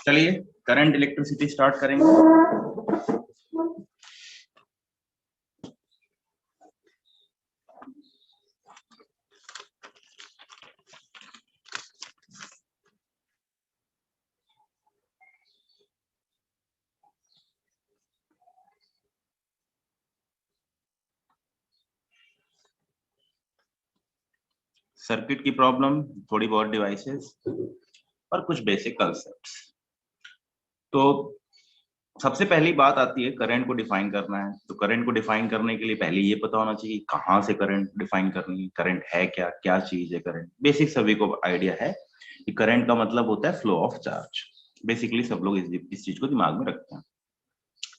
चलिए current electricity start करेंगे। Circuit की प्रॉब्लम, थोड़ी बहुत डिवाइसेस और कुछ बेसिक कंसेप्ट्स। तो सबसे पहली बात आती है करंट को डिफाइन करना है। तो करंट को डिफाइन करने के लिए पहले ये पता होना चाहिए कहाँ से करंट डिफाइन करनी है, करंट है क्या, क्या चीज है करंट। बेसिक सभी को आइडिया है कि करंट का मतलब होता है फ्लो ऑफ चार्ज। बेसिकली सब लोग इस चीज को दिमाग में रखते हैं।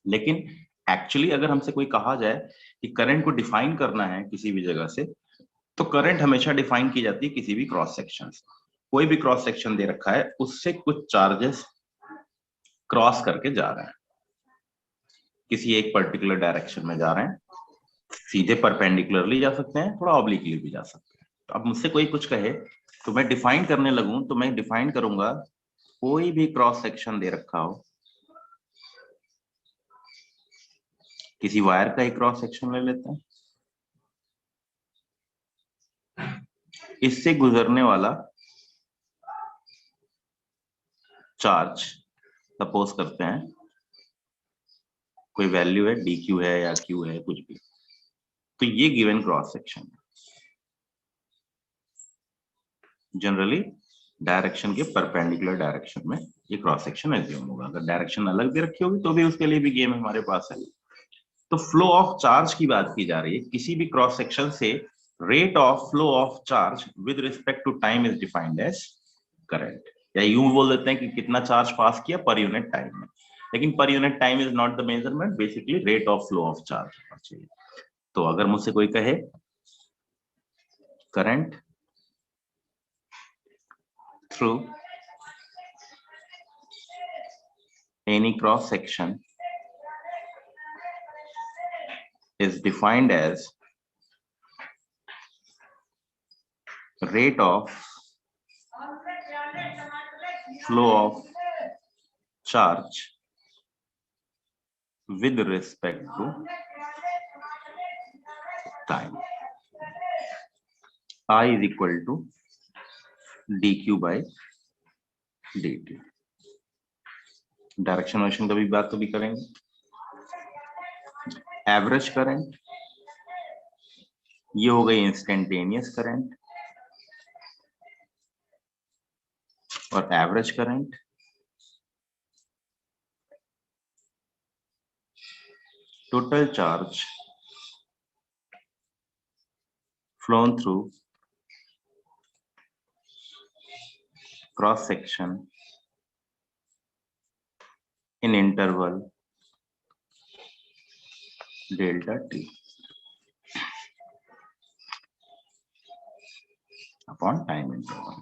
लेकिन एक्चुअली अगर हमसे कोई कहा जाए कि करंट को डिफाइन करना है किसी भी जगह से, तो करंट हमेशा डिफाइन की जाती है किसी भी क्रॉस सेक्शन से। कोई भी क्रॉस सेक्शन दे रखा है, उससे कुछ चार्जेस क्रॉस करके जा रहे हैं, किसी एक पर्टिकुलर डायरेक्शन में जा रहे हैं। सीधे परपेंडिकुलरली जा सकते हैं, थोड़ा ऑब्लिकली भी जा सकते हैं। तो अब मुझसे कोई कुछ कहे तो मैं डिफाइन करने लगूं, तो मैं डिफाइन करूंगा कोई भी क्रॉस सेक्शन दे रखा हो, किसी वायर का एक क्रॉस सेक्शन ले लेते हैं, इससे गुजरने वाला चार्ज सपोज करते हैं कोई वैल्यू है, डी क्यू है या क्यू है, कुछ भी। तो ये given cross section generally direction के परपेंडिकुलर डायरेक्शन में ये क्रॉस सेक्शन एज्यूम होगा। अगर डायरेक्शन अलग भी रखी होगी तो भी उसके लिए भी गेम हमारे पास है। तो फ्लो ऑफ चार्ज की बात की जा रही है। किसी भी क्रॉस सेक्शन से rate of flow of charge with respect to time is defined as current. या यूं बोल देते हैं कि कितना चार्ज पास किया पर यूनिट टाइम में। लेकिन per unit time is not the measurement, basically rate of flow of charge होना चाहिए। तो अगर मुझसे कोई कहे current through any cross section is defined as rate of flow of charge with respect to time. I is equal to dq by dt. Direction motion का भी बात तो भी करेंगे। एवरेज करंट, ये हो गई इंस्टेंटेनियस करंट, और average current total charge phloem through cross section in interval delta t upon time interval.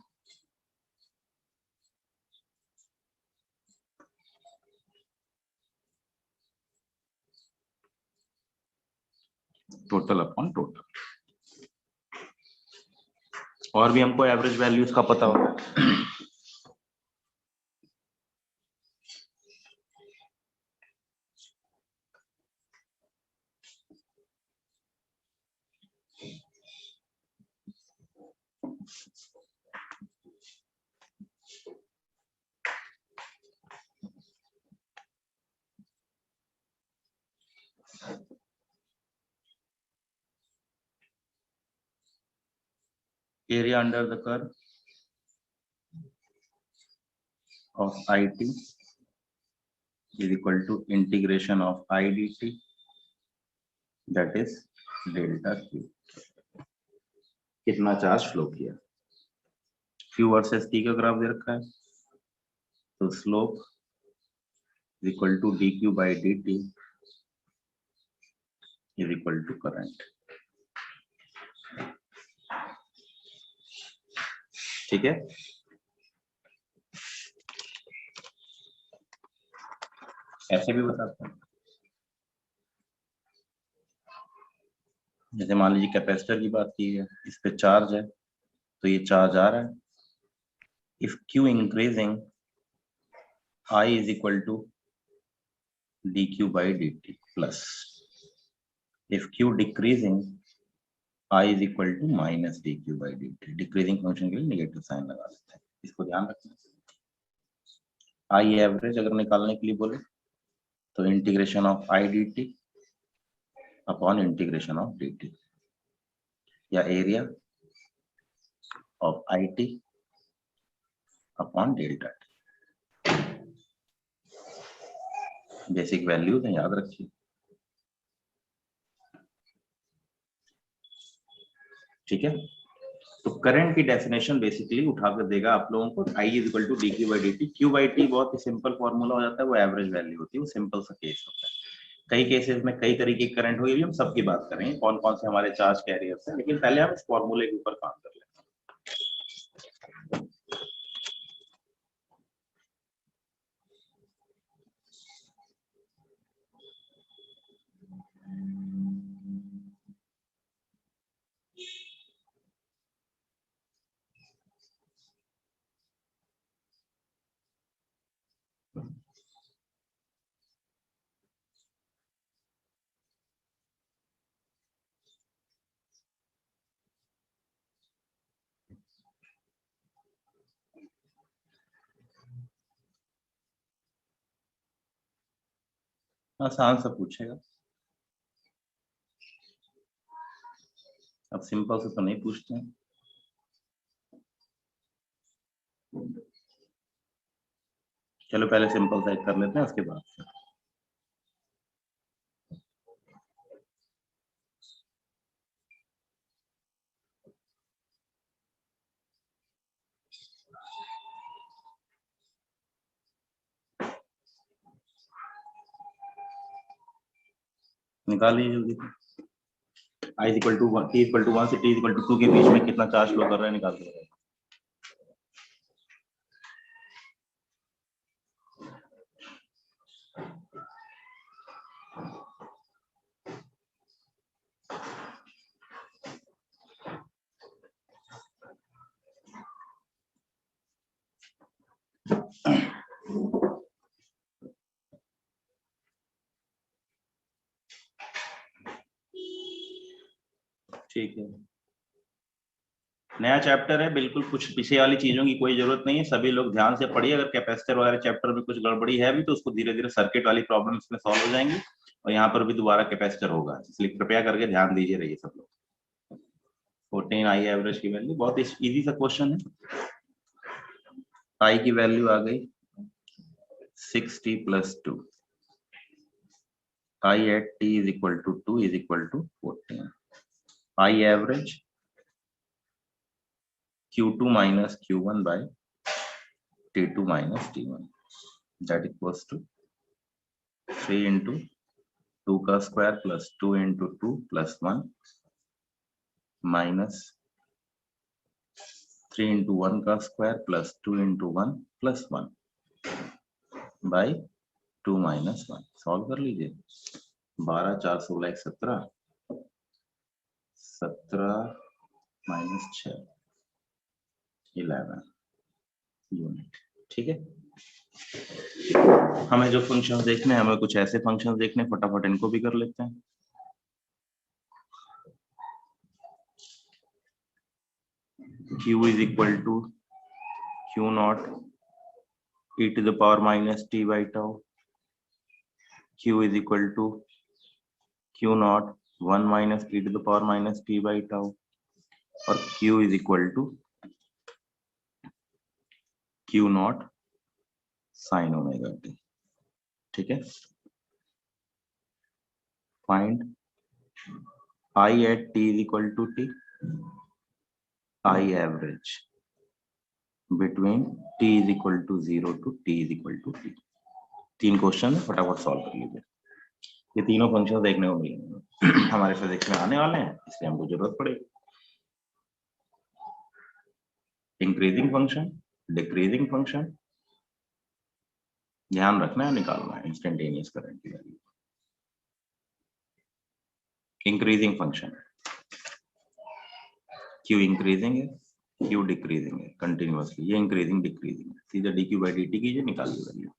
Total upon total. और भी हमको एवरेज वैल्यूज का पता होगा। area under the curve of IT is equal to integration of I dt, that is delta Q। कितना charge flow किया, Q versus T का graph दे रखा है। तो slope is equal to dq by dt is equal to current। ठीक है। ऐसे भी बताता हूं, जैसे मान लीजिए कैपेसिटर की बात की है, इस पे चार्ज है तो ये चार्ज आ रहा है। If Q increasing I is equal to dq by dt plus if q decreasing I is equal to minus dq by dt। Decreasing function के लिए नेगेटिव साइन लगा देते हैं, इसको ध्यान रखना। आई एवरेज अगर निकालने के लिए बोले तो integration of I dt upon integration of dt या area of I T upon delta T. Basic values हैं, याद रखिए। ठीक है, तो करंट की डेफिनेशन बेसिकली उठाकर देगा आप लोगों को I is equal to D Q by D t. Q by t बहुत ही सिंपल फॉर्मूला हो जाता है, वो एवरेज वैल्यू होती है, वो सिंपल सा केस होता है। कई केसेस में कई तरीके की करंट होगी, हम सबकी बात करेंगे कौन कौन से हमारे चार्ज कैरियर्स हैं, लेकिन पहले हम इस फॉर्मूले के ऊपर काम कर लेते हैं। आसान सा पूछेगा, अब सिंपल से तो नहीं पूछते हैं। चलो पहले सिंपल सा एक कर लेते हैं, उसके बाद फिर निकालिए जल्दी। I is equal to 1, t equal to 1 से t इक्वल टू 2 के बीच में कितना चार्ज फ्लो कर रहा है निकाल दीजिए। ठीक है, नया चैप्टर है, बिल्कुल कुछ पीछे वाली चीजों की कोई जरूरत नहीं है, सभी लोग ध्यान से पढ़िए। अगर कैपेसिटर वगैरह चैप्टर में कुछ गड़बड़ी है भी तो उसको धीरे धीरे सर्किट वाली प्रॉब्लम्स में सॉल्व हो जाएंगी, और यहाँ पर भी दोबारा कैपेसिटर होगा, इसलिए कृपया करके ध्यान दीजिए रहिए सब लोग। 14 आई एवरेज की वैल्यू बहुत इजी सा क्वेश्चन है। आई की वैल्यू आ गई 6t + 2। I at t is equal to 2 is equal to 14. I average Q2 minus Q1 by T2 minus T1, that equals to 3 into 2 का square plus 2 into 2 plus 1 minus 3 into 1 का square plus 2 into 1 plus 1 by 2 minus 1। Solve कर लीजिए। 12 4 16 17 17 minus 6 11 unit. ठीक है, हमें जो functions देखने हैं, हमें कुछ ऐसे फंक्शंस देखने, फटाफट इनको भी कर लेते हैं। Q is equal to Q naught e to the power minus t by tau। Q is equal to Q naught 1 minus e to the power minus t by tau, और Q is equal to Q naught sin omega t। ठीक है, find I at t is equal to t, I average between t is equal to 0 to t is equal to t। तीन question फटाफट solve कर लीजिए, ये तीनों function देखने को मिलेंगे हमारे फिजिक्स में आने वाले हैं, इसलिए हमको जरूरत पड़ेगी। इंक्रीजिंग फंक्शन, डिक्रीजिंग फंक्शन, ध्यान रखना है, निकालना है इंस्टेंटेनियस करंट की value. Increasing function Q increasing है, Q डिक्रीजिंग है कंटिन्यूअसली, ये इंक्रीजिंग डिक्रीजिंग है, सीधा dq by dt कीजिए, निकालिए वैल्यू।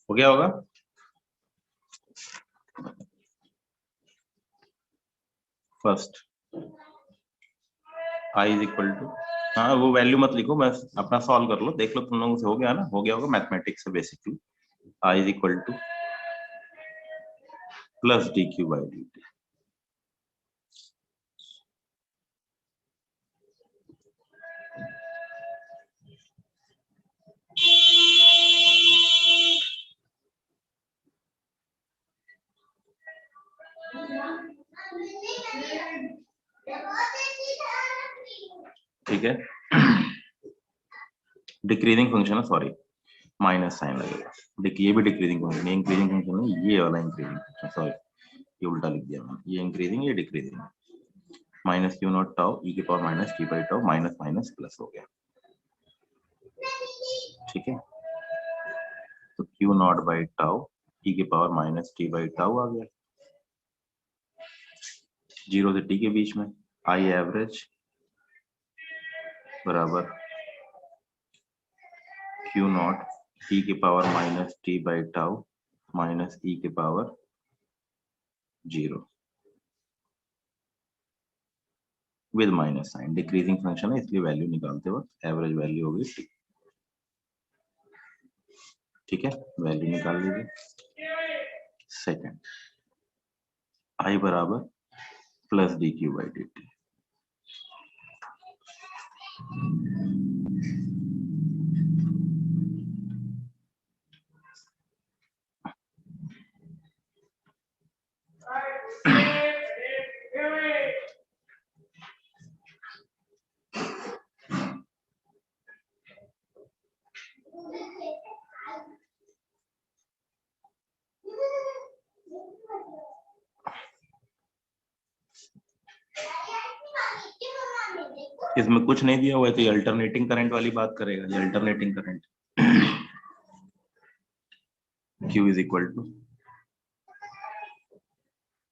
हो गया होगा। First i is equal to, हाँ वो वैल्यू मत लिखो, बस अपना सॉल्व कर लो, देख लो तुम लोगों से हो गया ना, हो गया होगा मैथमेटिक्स से basically. i is equal two plus D Q by D T. ठीक है, डिक्रीजिंग फंक्शन है, सॉरी माइनस साइन लगेगा। देखिए ये भी डिक्रीजिंग फंक्शन, ये इंक्रीजिंग फंक्शन है, ये वाला इंक्रीजिंग फंक्शन, सॉरी ये उल्टा लिख दिया मैंने, ये इंक्रीजिंग ये decreasing. Minus q naught tau e के power minus t by tau, minus minus plus हो गया। ठीक है, तो q naught by tau e के power minus t by tau आ गया, 0 से t के बीच में। आई एवरेज बराबर क्यू नॉट ई के power minus t by tau minus e के power 0 with minus sign. Decreasing function है इसलिए वैल्यू निकालते वक्त एवरेज वैल्यू होगी टी। ठीक है, वैल्यू निकाल लीजिए। सेकंड आई बराबर plus D Q by D T. इसमें कुछ नहीं दिया हुआ है तो ये अल्टरनेटिंग करंट वाली बात करेगा, ये alternating current. Q is equal to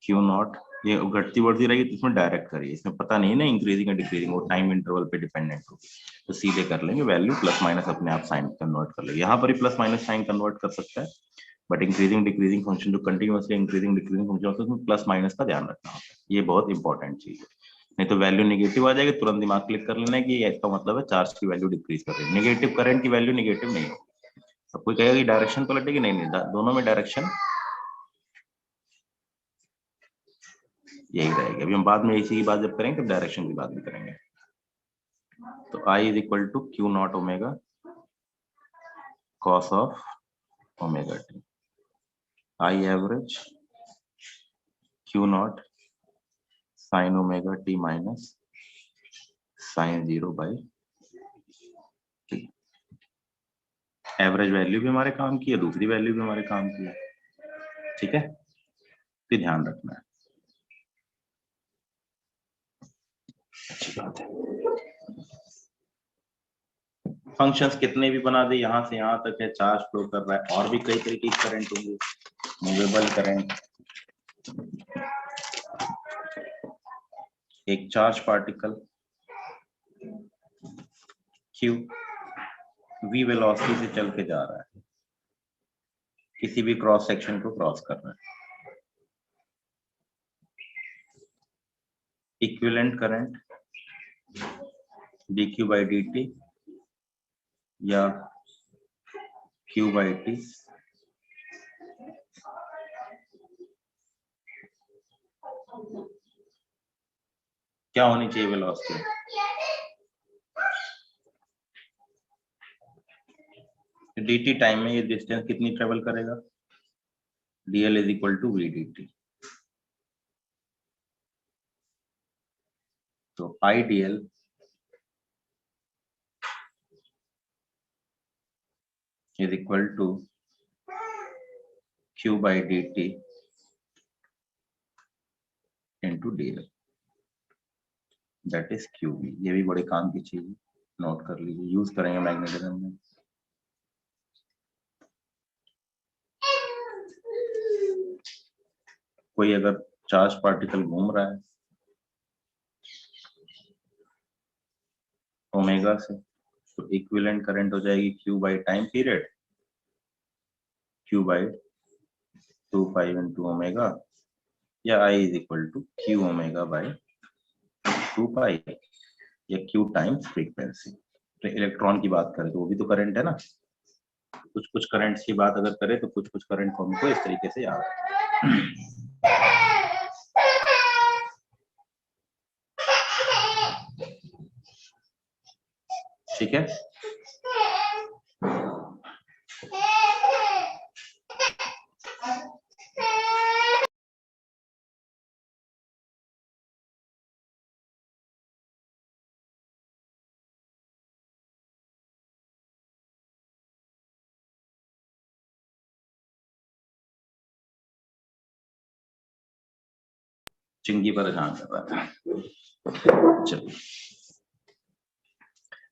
q naught, ये घटती बढ़ती रहेगी तो इसमें डायरेक्ट करिए, इसमें पता नहीं है ना इंक्रीजिंग या डिक्रीजिंग, वो टाइम इंटरवल पे डिपेंडेंट होगी, तो सीधे कर लेंगे वैल्यू प्लस माइनस अपने आप साइन कन्वर्ट कर लेंगे, यहाँ पर ही प्लस माइनस साइन कन्वर्ट कर सकता है, बट इंक्रीजिंग डिक्रीजिंग फंक्शन जो कंटिन्यूअसली इंक्रीजिंग डिक्रीजिंग फंक्शन होता है उसमें प्लस माइनस का ध्यान रखना होता है, ये बहुत इंपॉर्टेंट चीज है, नहीं तो वैल्यू नेगेटिव आ जाएगी तुरंत दिमाग क्लिक कर लेना है कि इसका मतलब है चार्ज की वैल्यू डिक्रीज कर रही है, नेगेटिव करंट की वैल्यू नेगेटिव नहीं होगी। सब कोई कहेगा कि डायरेक्शन पलटेगी, नहीं, दोनों में डायरेक्शन यही रहेगी। अभी हम बाद में इसी की बात जब करेंगे तब डायरेक्शन की बात भी करेंगे। तो I is equal to q naught omega cos of omega t, I average q naught sine omega t minus sine 0 by t. Average value भी हमारे काम की है, दूसरी वैल्यू भी हमारे काम की है, ठीक है, तो ध्यान रखना है, अच्छी बात है। फंक्शंस कितने भी बना दे, यहां से यहां तक है, चार्ज फ्लो कर रहा है, और भी कई तरीके के करंट होंगे, मूवेबल करंट, एक charge particle Q v velocity से चल के जा रहा है, किसी भी क्रॉस सेक्शन को क्रॉस कर रहा है, equivalent current dq by dt या q by t क्या होनी चाहिए वेलोसिटी, dt टाइम में ये डिस्टेंस कितनी ट्रेवल करेगा, dl is equal to v dt, तो idl is equal to q by dt into dl, that is qv। ये भी बड़े काम की चीज है, नोट कर लीजिए, यूज करेंगे मैग्नेटिज्म में। कोई अगर चार्ज पार्टिकल घूम रहा है ओमेगा से, तो इक्विवेलेंट करंट हो जाएगी q by time period, q by 2 pi into omega, या I is equal to q omega by 2 pi, या q टाइम्स फ्रीक्वेंसी। तो इलेक्ट्रॉन की बात करें तो वो भी तो करंट है ना, कुछ कुछ करंट्स की बात अगर करें तो कुछ कुछ करंट को हमको इस तरीके से याद है। ठीक है, चिंगी परेशान कर रहा था। चलिए,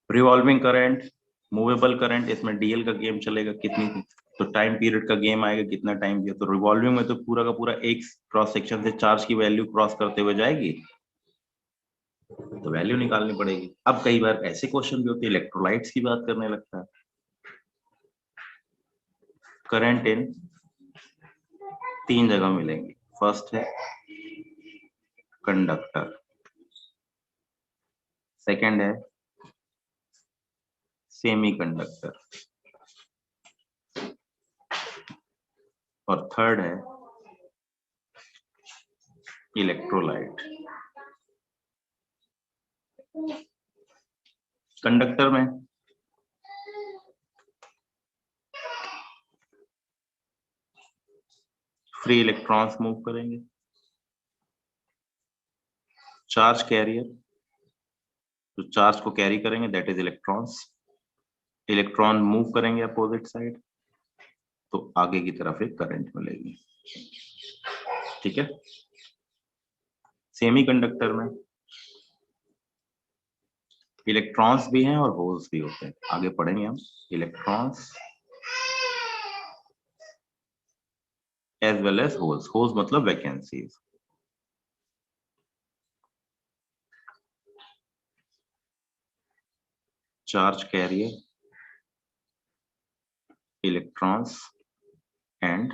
रिवॉल्विंग करंट, मूवेबल करंट, इसमें डीएल का गेम चलेगा, कितनी तो टाइम पीरियड का गेम आएगा, कितना टाइम दिया, तो रिवॉल्विंग में तो पूरा का पूरा एक क्रॉस सेक्शन से चार्ज की वैल्यू क्रॉस करते हुए जाएगी, तो वैल्यू निकालनी पड़ेगी। अब कई बार ऐसे क्वेश्चन भी होते हैं, इलेक्ट्रोलाइट्स की बात करने लगता है, करंट इन 3 जगह मिलेंगे, फर्स्ट है कंडक्टर, सेकंड है सेमीकंडक्टर, और थर्ड है इलेक्ट्रोलाइट। कंडक्टर में फ्री इलेक्ट्रॉन्स मूव करेंगे, चार्ज कैरियर जो चार्ज को कैरी करेंगे that is electrons, electron move करेंगे अपोजिट साइड, तो आगे की तरफ एक करंट मिलेगी, ठीक है। सेमीकंडक्टर में इलेक्ट्रॉन्स भी हैं और होल्स भी होते हैं, आगे पढ़ेंगे हम, electrons as well as holes, holes मतलब vacancies. Charge carrier, electrons and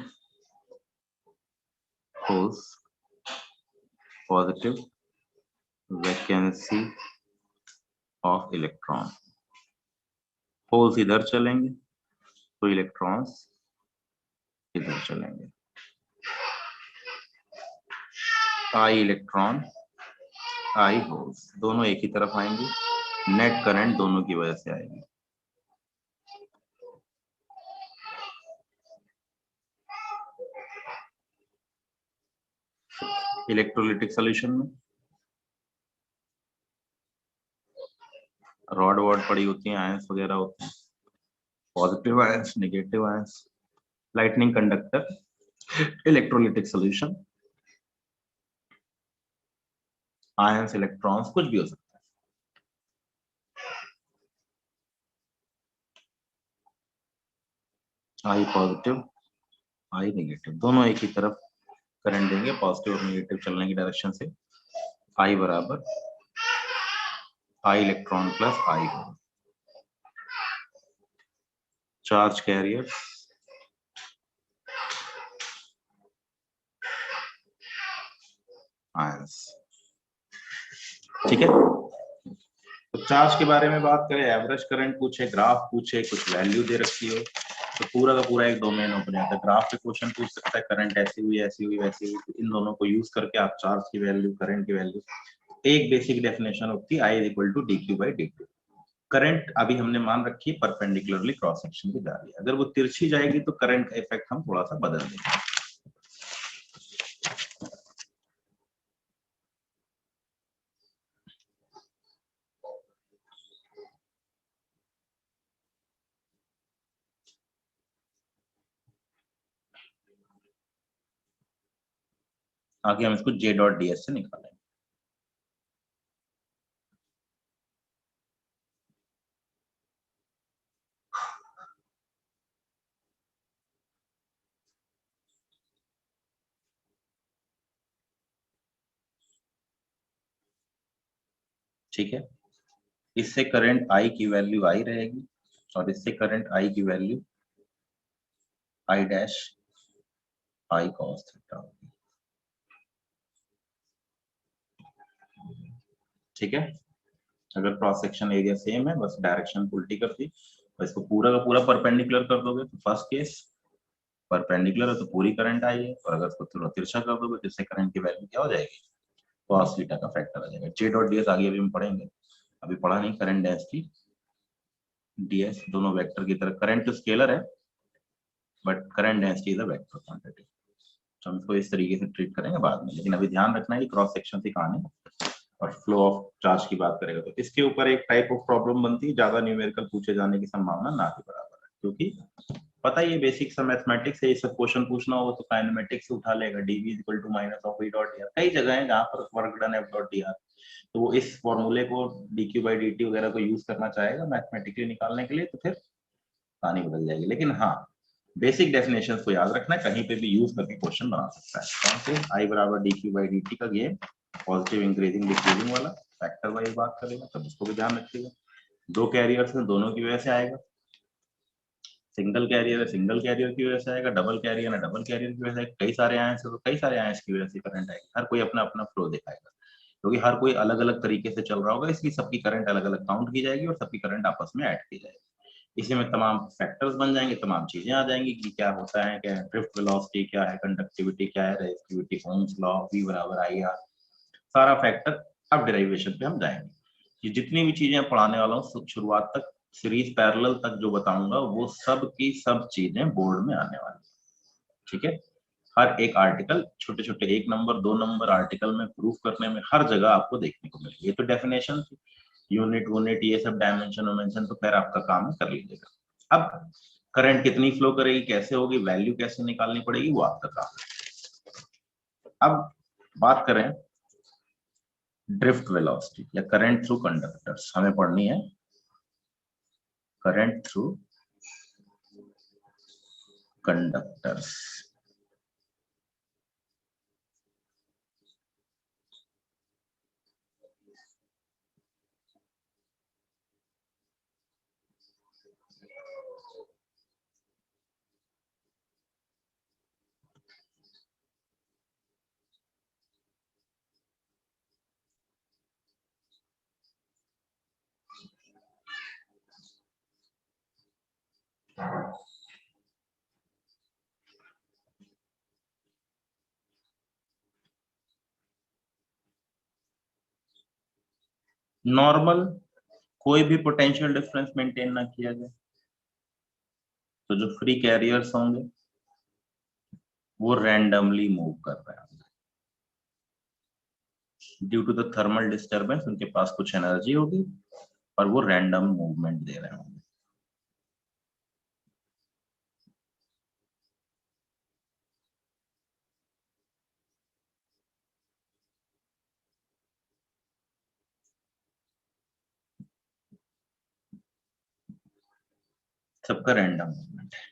holes, positive vacancy of electron, holes इधर चलेंगे तो इलेक्ट्रॉन्स इधर चलेंगे, आई इलेक्ट्रॉन आई होल्स दोनों एक ही तरफ आएंगे, नेट करंट दोनों की वजह से आएगी। इलेक्ट्रोलिटिक सॉल्यूशन में रॉड वॉड पड़ी होती हैं, आयंस वगैरह होते हैं, positive ions, negative ions, lightning conductor, electrolytic solution, ions, electrons, कुछ भी हो सकता है। आई पॉजिटिव, आई नेगेटिव, दोनों एक ही तरफ करंट देंगे, पॉजिटिव और नेगेटिव चलने की डायरेक्शन से। आई बराबर आई इलेक्ट्रॉन प्लस आई होगा। Charge carrier, ions. ठीक है, तो चार्ज के बारे में बात करें, एवरेज करंट पूछे, ग्राफ पूछे, कुछ वैल्यू दे रखी हो, तो पूरा का पूरा एक डोमेन ओपन जाता है। ग्राफ पे क्वेश्चन पूछ सकता है, करंट ऐसी हुई, ऐसी हुई, वैसी हुई, तो इन दोनों को यूज करके आप चार्ज की वैल्यू, करंट की वैल्यू, एक बेसिक डेफिनेशन होती है, I is equal to D Q by D T. Current अभी हमने मान रखी है परपेंडिकुलरली क्रॉस सेक्शन की जा रही है, अगर वो तिरछी जाएगी तो करंट का इफेक्ट हम थोड़ा सा बदल देंगे। आगे हम इसको जे डॉट डी एस से निकालेंगे। ठीक है, इससे करंट आई की वैल्यू आई रहेगी, और इससे करंट आई की value I dash I cos theta होगी। ठीक है, अगर क्रॉस सेक्शन एरिया सेम है, बस डायरेक्शन उल्टी कर दी, और इसको पूरा का पूरा परपेंडिकुलर कर दोगे तो फर्स्ट केस परपेंडिकुलर है तो पूरी करंट आई है, और अगर इसको थोड़ा तिरछा कर दोगे तो इससे करंट की वैल्यू क्या हो जाएगी, कॉस थीटा का फैक्टर आ जाएगा। जे डॉट डीएस आगे अभी हम पढ़ेंगे, अभी पढ़ा नहीं। करंट डेंसिटी डीएस दोनों वेक्टर की तरह, करंट तो स्केलर है but current density is a vector quantity, तो हम इसको इस तरीके से ट्रीट करेंगे बाद में, लेकिन अभी ध्यान रखना है कि क्रॉस सेक्शन की कहानी और फ्लो ऑफ चार्ज की बात करेगा तो इसके ऊपर एक टाइप ऑफ प्रॉब्लम बनती है, ज्यादा न्यूमेरिकल पूछे जाने की संभावना ना के बराबर है, क्योंकि पता ही है बेसिक सा मैथमेटिक्स है, ये सब क्वेश्चन पूछना होगा तो काइनेमेटिक्स से उठा लेगा, dv is equal to minus of v dot dr, कई जगह है जहां पर work done f dot dr, तो वो इस फॉर्मूले को dq बाई dt वगैरह को यूज करना चाहेगा मैथमेटिकली निकालने के लिए, तो फिर कहानी बदल जाएगी। लेकिन हाँ, बेसिक डेफिनेशंस को याद रखना है, कहीं पे भी यूज करके क्वेश्चन बना सकता है। कौन से, आई बराबर D Q by D T का गेम, पॉजिटिव इंक्रीजिंग डिक्रीजिंग वाला, फैक्टर वाइज बात करेगा, तब इसको भी ध्यान रखिएगा। दो कैरियर्स हैं, दोनों की वजह से आएगा, सिंगल कैरियर है सिंगल कैरियर की वजह से आएगा, डबल कैरियर है डबल कैरियर की वजह से आएगा, कई सारे आयंस है तो कई सारे आयंस की वजह से करंट आएगा, हर कोई अपना अपना फ्लो दिखाएगा, क्योंकि हर कोई अलग अलग तरीके से चल रहा होगा, इसलिए सबकी करंट अलग अलग काउंट की जाएगी और सबकी करंट आपस में ऐड की जाएगी। इसी में तमाम फैक्टर्स बन जाएंगे, तमाम चीजें आ जाएंगी कि क्या होता है, क्या है ड्रिफ्ट वेलोसिटी, क्या है कंडक्टिविटी, क्या है रेजिस्टिविटी, ओम्स लॉ, V बराबर आई आर, सारा फैक्टर अब डेरिवेशन पे हम जाएंगे। ये जितनी भी चीजें पढ़ाने वाला हूँ शुरुआत तक, सीरीज पैरेलल तक जो बताऊंगा वो सब की सब चीजें बोर्ड में आने वाली है। ठीक है, हर एक आर्टिकल, छोटे छोटे 1 नंबर 2 नंबर आर्टिकल में प्रूफ करने में हर जगह आपको देखने को मिलेगी। ये तो डेफिनेशन, यूनिट वूनिट ये सब डायमेंशन वमेंशन तो खैर आपका काम है, कर लीजिएगा। अब करंट कितनी फ्लो करेगी, कैसे होगी, वैल्यू कैसे निकालनी पड़ेगी, वो आपका काम है। अब बात करें ड्रिफ्ट वेलोसिटी या करंट थ्रू कंडक्टर्स, हमें पढ़नी है करंट थ्रू कंडक्टर्स। नॉर्मल कोई भी पोटेंशियल डिफरेंस मेंटेन ना किया जाए तो जो फ्री कैरियर्स होंगे वो रैंडमली मूव कर रहे हैं due to the thermal disturbance. उनके पास कुछ एनर्जी होगी और वो रैंडम मूवमेंट दे रहे होंगे। सबका रैंडम मूवमेंट है।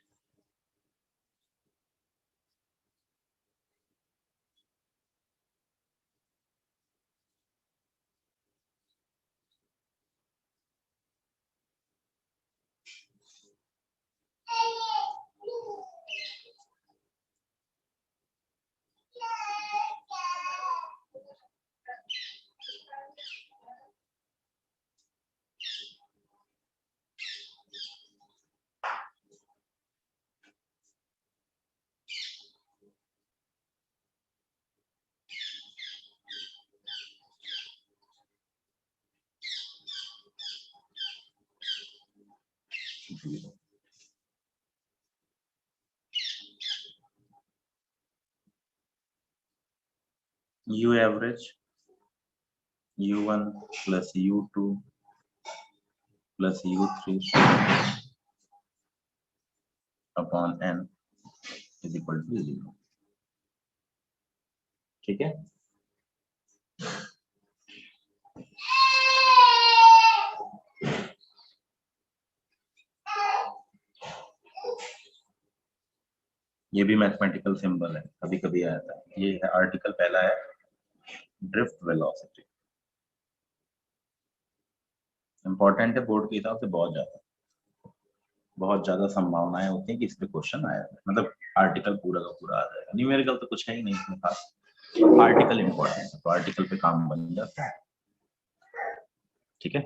U average U1 plus U2 plus U3 upon N is equal to 0। ठीक है। ये भी मैथमेटिकल सिंबल है, कभी कभी आता है। ये है आर्टिकल पहला है ड्रिफ्ट वेलोसिटी। इंपॉर्टेंट है बोर्ड के हिसाब से, बहुत ज्यादा संभावनाएं होती हैं कि इस पे क्वेश्चन आया है। मतलब आर्टिकल पूरा का पूरा आ जाएगा। न्यूमेरिकल तो कुछ है ही नहीं इसमें खास, आर्टिकल इंपॉर्टेंट है तो आर्टिकल पे काम बन जाता है। ठीक है।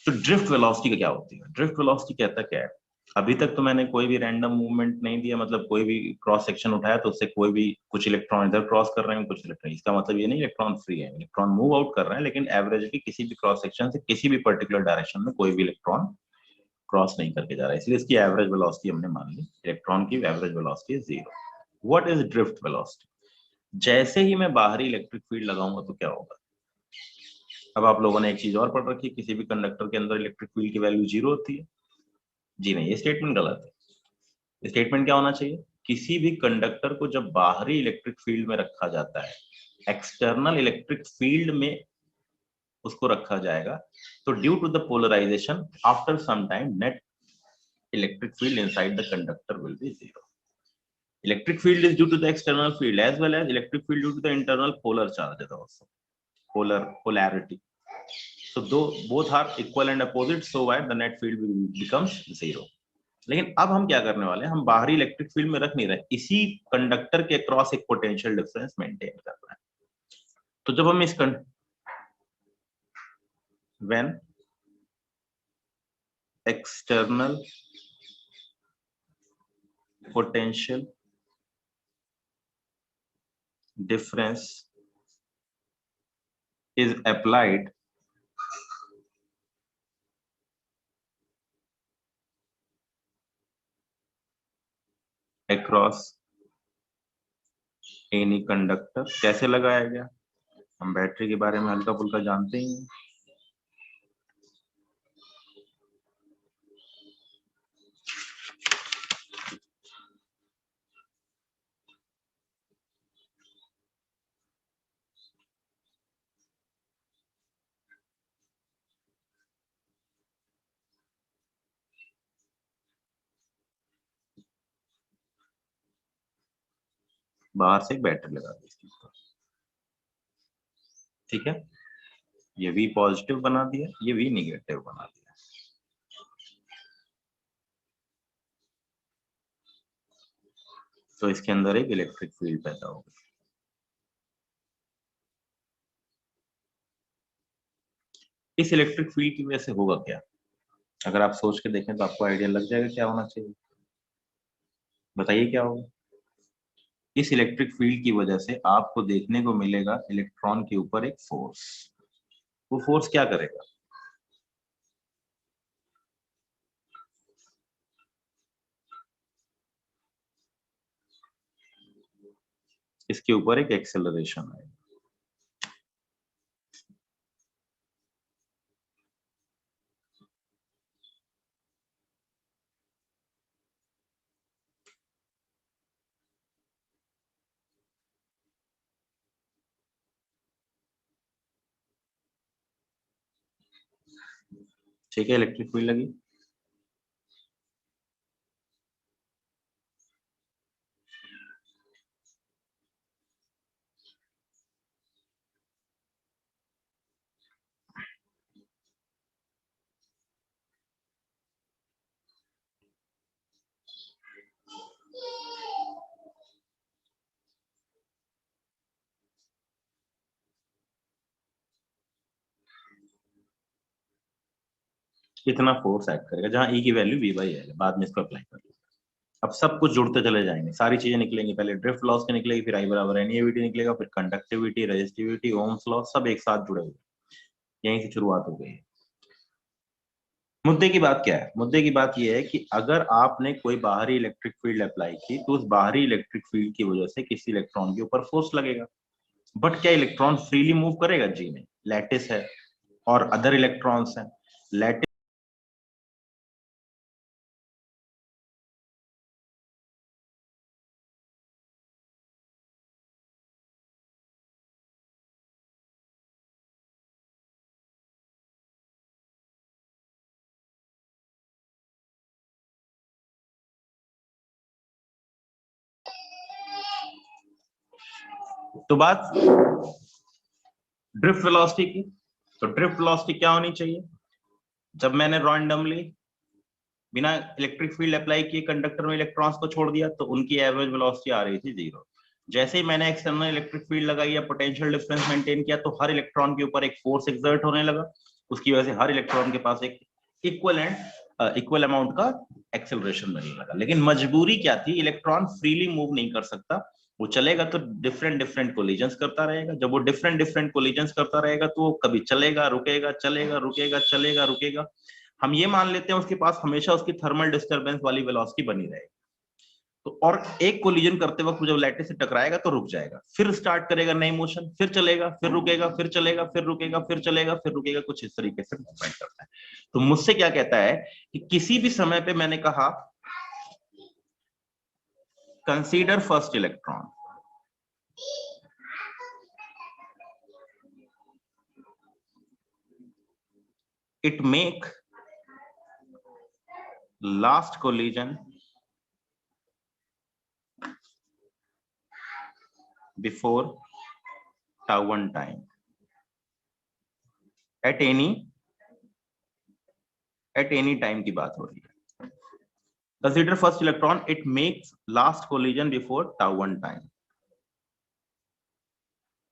तो ड्रिफ्ट वेलोसिटी का क्या होती है? ड्रिफ्ट वेलोसिटी कहता क्या है? अभी तक तो मैंने कोई भी रैंडम मूवमेंट नहीं दिया, मतलब कोई भी क्रॉस सेक्शन उठाया तो उससे कोई भी कुछ इलेक्ट्रॉन इधर क्रॉस कर रहे हैं, कुछ इलेक्ट्रॉन, इसका मतलब ये नहीं इलेक्ट्रॉन फ्री है, इलेक्ट्रॉन मूव आउट कर रहे हैं, लेकिन एवरेजली किसी भी क्रॉस सेक्शन से किसी भी पर्टिकुलर डायरेक्शन में कोई भी इलेक्ट्रॉन क्रॉस नहीं करके जा रहा है, इसलिए इसकी एवरेज वेलोसिटी हमने मान ली। इलेक्ट्रॉन की average velocity is 0। What is drift velocity? जैसे ही मैं बाहरी इलेक्ट्रिक फील्ड लगाऊंगा तो क्या होगा? अब आप लोगों ने एक चीज और पढ़ रखी है, किसी भी कंडक्टर के अंदर इलेक्ट्रिक फील्ड की वैल्यू 0 होती है। जी नहीं, ये स्टेटमेंट गलत है। स्टेटमेंट क्या होना चाहिए? किसी भी कंडक्टर को जब बाहरी इलेक्ट्रिक फील्ड में रखा जाता है, एक्सटर्नल इलेक्ट्रिक फील्ड में उसको रखा जाएगा, तो due to the polarisation after some time net electric field inside the conductor will be 0। Electric field is due to the external field as well as electric field due to the internal polar charges also. Polarity. So though both are equal and opposite, so why the net field becomes 0। लेकिन अब हम क्या करने वाले हैं? हम बाहरी electric field में रख नहीं रहे, इसी कंडक्टर के क्रॉस एक पोटेंशियल डिफरेंस मेंटेन कर रहे हैं। तो जब हम इस when external potential difference is applied across any conductor, कैसे लगाया गया? हम बैटरी के बारे में हल्का फुल्का जानते ही हैं। बाहर से एक बैटरी लगा दी इसकी, ठीक है। ये V पॉजिटिव बना दिया, ये V निगेटिव बना दिया। तो इसके अंदर एक इलेक्ट्रिक फील्ड पैदा होगा। इस इलेक्ट्रिक फील्ड की वजह से होगा क्या? अगर आप सोच के देखें तो आपको आइडिया लग जाएगा क्या होना चाहिए। बताइए क्या होगा। इस इलेक्ट्रिक फील्ड की वजह से आपको देखने को मिलेगा इलेक्ट्रॉन के ऊपर एक फोर्स। वो फोर्स क्या करेगा? इसके ऊपर एक एक्सेलरेशन है। ठीक है, इलेक्ट्रिक फील्ड लगी। इतना फोर्स एक्ट करेगा, जहां ई की वैल्यू वी बाई है, बाद में इसको अप्लाई कर लो। अब सब कुछ जुड़ते चले जाएंगे, सारी चीजें निकलेंगी, पहले ड्रिफ्ट लॉस की निकलेगी, फिर आई बराबर एनईएवीटी निकलेगा, फिर कंडक्टिविटी, रेजिस्टिविटी, ओम्स लॉ, सब एक साथ जुड़े हुए। यहीं से शुरुआत हो गई है। मुद्दे की बात क्या है? मुद्दे की बात यह है कि अगर आपने कोई बाहरी इलेक्ट्रिक फील्ड अप्लाई की तो उस बाहरी इलेक्ट्रिक फील्ड की वजह से किसी इलेक्ट्रॉन के ऊपर फोर्स लगेगा। बट क्या इलेक्ट्रॉन फ्रीली मूव करेगा? जी नहीं, लैटिस है और अदर इलेक्ट्रॉन्स हैं। लैटिस तो बात ड्रिफ्ट वेलोसिटी की, तो ड्रिफ्ट वेलोसिटी क्या होनी चाहिए? जब मैंने रैंडमली बिना इलेक्ट्रिक फील्ड अप्लाई किए कंडक्टर में इलेक्ट्रॉन्स को छोड़ दिया तो उनकी एवरेज वेलोसिटी आ रही थी 0। जैसे ही मैंने एक्सटर्नल इलेक्ट्रिक फील्ड लगाई या पोटेंशियल डिफरेंस मेंटेन किया तो हर इलेक्ट्रॉन के ऊपर एक फोर्स एक्सर्ट होने लगा। उसकी वजह से हर इलेक्ट्रॉन के पास एक इक्वल अमाउंट का एक्सेलरेशन मिलने लगा। लेकिन मजबूरी क्या थी? इलेक्ट्रॉन फ्रीली मूव नहीं कर सकता। वो चलेगा तो डिफरेंट डिफरेंट कोलिजन्स करता रहेगा। जब वो डिफरेंट डिफरेंट कोलिजन्स करता रहेगा तो वो कभी चलेगा, रुकेगा, चलेगा, रुकेगा, चलेगा, रुकेगा। हम ये मान लेते हैं उसके पास हमेशा उसकी थर्मल डिस्टरबेंस वाली वेलोसिटी बनी रहेगी। तो और एक कोलिजन करते वक्त जब लैटिस से टकराएगा तो रुक जाएगा, फिर स्टार्ट करेगा नई मोशन, फिर चलेगा, फिर रुकेगा, फिर चलेगा, फिर रुकेगा, फिर चलेगा, फिर रुकेगा, कुछ इस तरीके से मूवमेंट करता है। तो मुझसे क्या कहता है कि किसी भी समय पे मैंने कहा consider first electron, it make last collision before tau1 time at any time की बात हो रही है। Consider first electron, it makes last collision before tau1 time।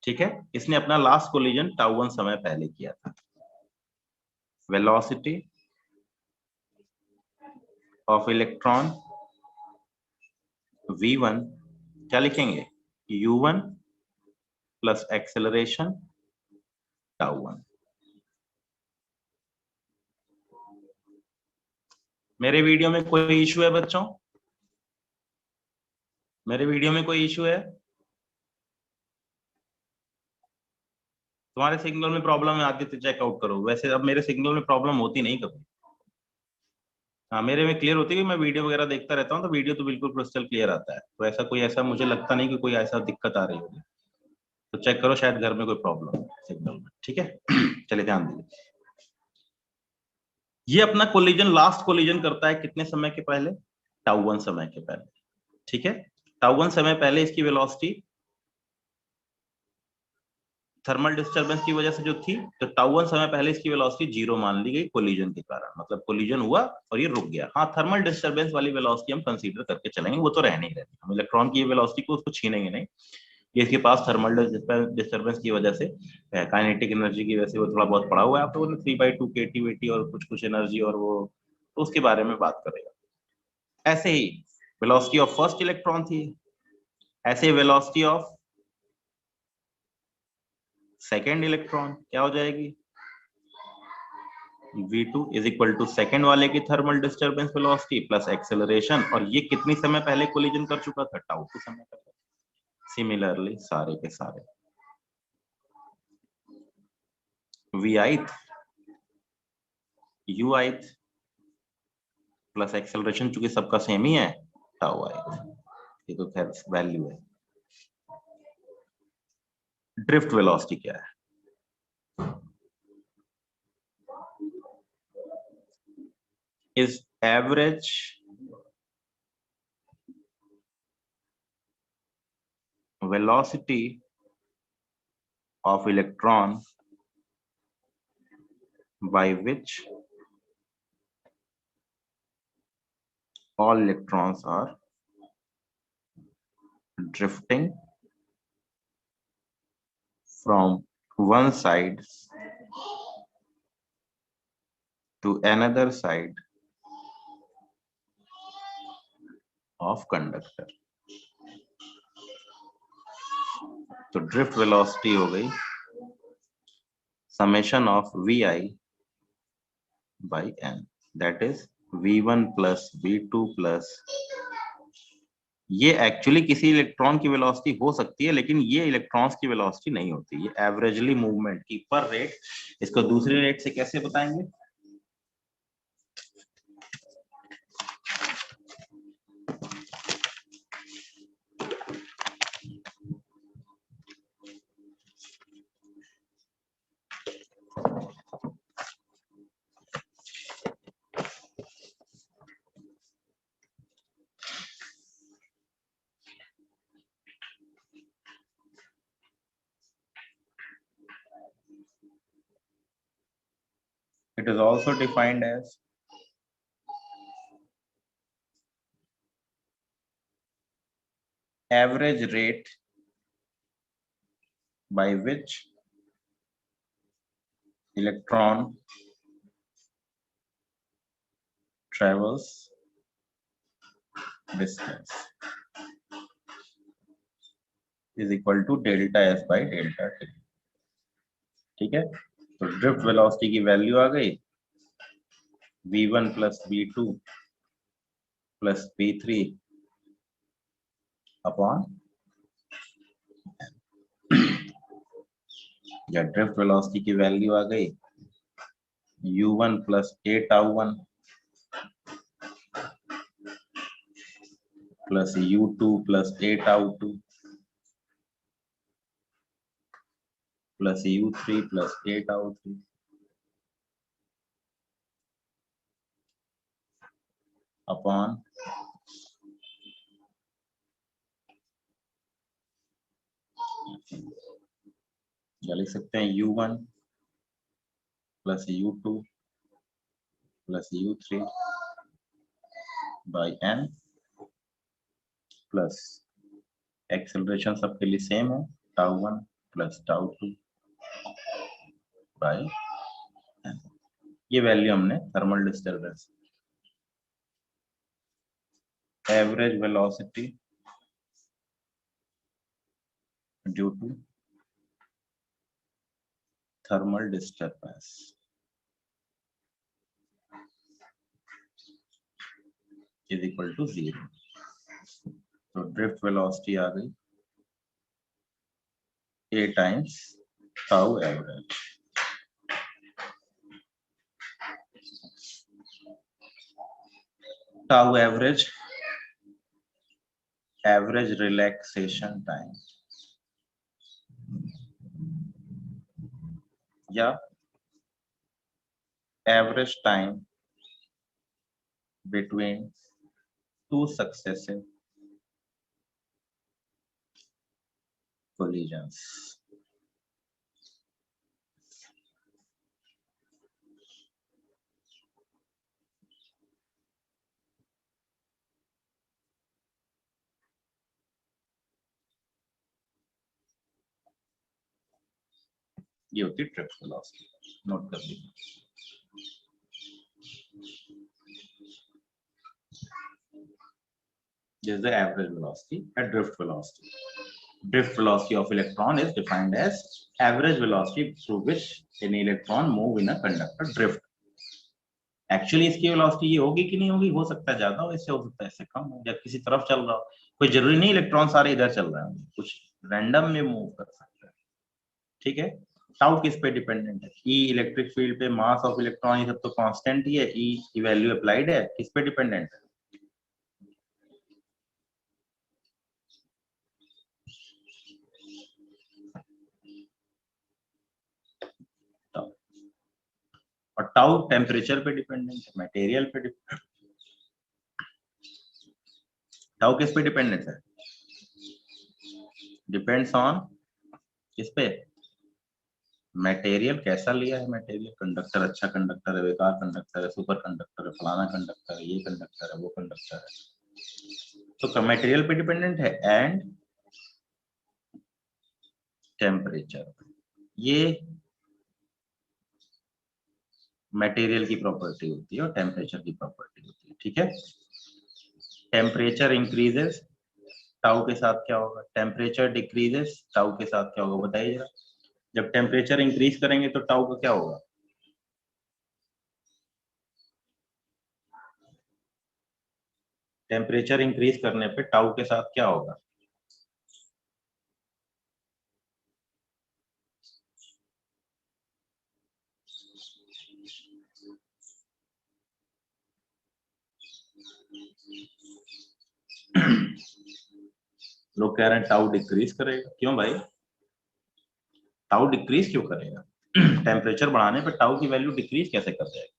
ठीक है, इसने अपना लास्ट कोलिजन tau1 समय पहले किया था। वेलोसिटी ऑफ इलेक्ट्रॉन v1 क्या लिखेंगे? u1 plus acceleration tau1। मेरे वीडियो में कोई इशू है बच्चों? मेरे वीडियो में कोई इशू है? तुम्हारे सिग्नल में प्रॉब्लम है आदित्य, चेकआउट करो। वैसे अब मेरे सिग्नल में प्रॉब्लम होती नहीं कभी। हाँ, मेरे में क्लियर होती है कि मैं वीडियो वगैरह देखता रहता हूँ तो वीडियो तो बिल्कुल क्रिस्टल क्लियर आता है। तो ऐसा कोई ऐसा मुझे लगता नहीं कि कोई ऐसा दिक्कत आ रही होगी। तो चेक करो, शायद घर में कोई प्रॉब्लम है सिग्नल में। ठीक है चलिए ध्यान दीजिए। ये अपना कोलिजन लास्ट कोलिजन करता है कितने समय के पहले? tau1 समय के पहले। ठीक है, tau1 समय पहले इसकी वेलोसिटी थर्मल डिस्टरबेंस की वजह से जो थी, तो tau1 समय पहले इसकी वेलोसिटी 0 मान ली गई कोलिजन के कारण। मतलब कोलिजन हुआ और ये रुक गया। हाँ, थर्मल डिस्टरबेंस वाली वेलोसिटी हम कंसीडर करके चलेंगे, वो तो रहने ही रहती। हम इलेक्ट्रॉन की ये वेलोसिटी को उसको छीनेंगे नहीं। ये इसके पास थर्मल डिस्टरबेंस की वजह से, काइनेटिक एनर्जी की वजह से वो थोड़ा बहुत पड़ा हुआ है। आप लोगों ने 3/2 केटी वेटी और कुछ कुछ एनर्जी और वो, तो उसके बारे में बात करेगा। ऐसे ही वेलोसिटी ऑफ फर्स्ट इलेक्ट्रॉन थी ऐसे वेलोसिटी ऑफ सेकेंड इलेक्ट्रॉन क्या हो जाएगी, v2 is equal to second वाले की thermal disturbance velocity plus acceleration, और ये कितनी समय पहले कोलिजन कर चुका था, टाउ टू समय पहले। सिमिलरली सारे के सारे v u प्लस एक्सेलरेशन, चूंकि सबका सेम ही है, टाउ i, ये तो खैर वैल्यू है। ड्रिफ्ट वेलोसिटी क्या है, is average velocity of electron by which all electrons are drifting from one side to another side of conductor। तो ड्रिफ्ट वेलोसिटी हो गई summation of vi by n, that is v1 plus v2 plus, ये actually किसी electron की velocity हो सकती है, लेकिन ये इलेक्ट्रॉन्स की वेलोसिटी नहीं होती, ये एवरेजली मूवमेंट की पर रेट। इसको दूसरे रेट से कैसे बताएंगे, it is also defined as average rate by which electron travels distance is equal to delta s by delta t। ठीक है, तो ड्रिफ्ट वेलोसिटी की वैल्यू आ गई v1 plus v2 plus v3 upon, या ड्रिफ्ट वेलोसिटी की value आ गई u1 plus a τ1 plus u2 plus a τ2 plus u3 plus a τ3 upon या लिख सकते हैं u1 plus u2 plus u3 by n plus acceleration सबके लिए सेम है, τ1 प्लस τ2 बाई n। ये वैल्यू हमने thermal disturbance, average velocity due to thermal disturbance is equal to 0। तो ड्रिफ्ट वेलोसिटी आ गई a times tau average. Tau average, average relaxation time, या average time between two successive collisions। ये होती है drift velocity, note कर लीजिए। is the average velocity at drift velocity. Drift velocity of electron is defined as average velocity through which an electron move in a conductor drift. Actually इसकी velocity ये होगी कि नहीं होगी, हो सकता है ज्यादा हो, इससे हो सकता है इससे कम हो, जब किसी तरफ चल रहा हो। कोई जरूरी नहीं इलेक्ट्रॉन सारे इधर चल रहे हैं, कुछ रैंडम में मूव कर सकते हैं। ठीक है, टाउ किस पे डिपेंडेंट है? ई इलेक्ट्रिक फील्ड पे, मास ऑफ इलेक्ट्रॉन, ये सब तो कांस्टेंट ही है। ई की वैल्यू अप्लाइड है, किस पे डिपेंडेंट है? और टाउ टेम्परेचर पे डिपेंडेंट है, मटेरियल पे डिपेंडेंट। टाउ किस पे डिपेंडेंट है? डिपेंड्स ऑन किस पे? मटेरियल कैसा लिया है। मटेरियल कंडक्टर अच्छा कंडक्टर है, बेकार कंडक्टर है, सुपर कंडक्टर है, फलाना कंडक्टर है, ये कंडक्टर है, वो कंडक्टर है, तो मटेरियल पे डिपेंडेंट है। एंड टेम्परेचर, ये मटेरियल की प्रॉपर्टी होती है और टेम्परेचर की प्रॉपर्टी होती है। ठीक है, टेम्परेचर इंक्रीजेस, टाउ के साथ क्या होगा? टेम्परेचर डिक्रीजेस, टाउ के साथ क्या होगा बताइए जरा। जब टेम्परेचर इंक्रीज करेंगे तो टाउ का क्या होगा? टेम्परेचर इंक्रीज करने पे टाउ के साथ क्या होगा? लोग कह रहे हैं टाउ डिक्रीज करेगा, क्यों भाई? टाउ डिक्रीज क्यों करेगा? टेम्परेचर बढ़ाने पे टाउ की वैल्यू डिक्रीज कैसे कर जाएगी?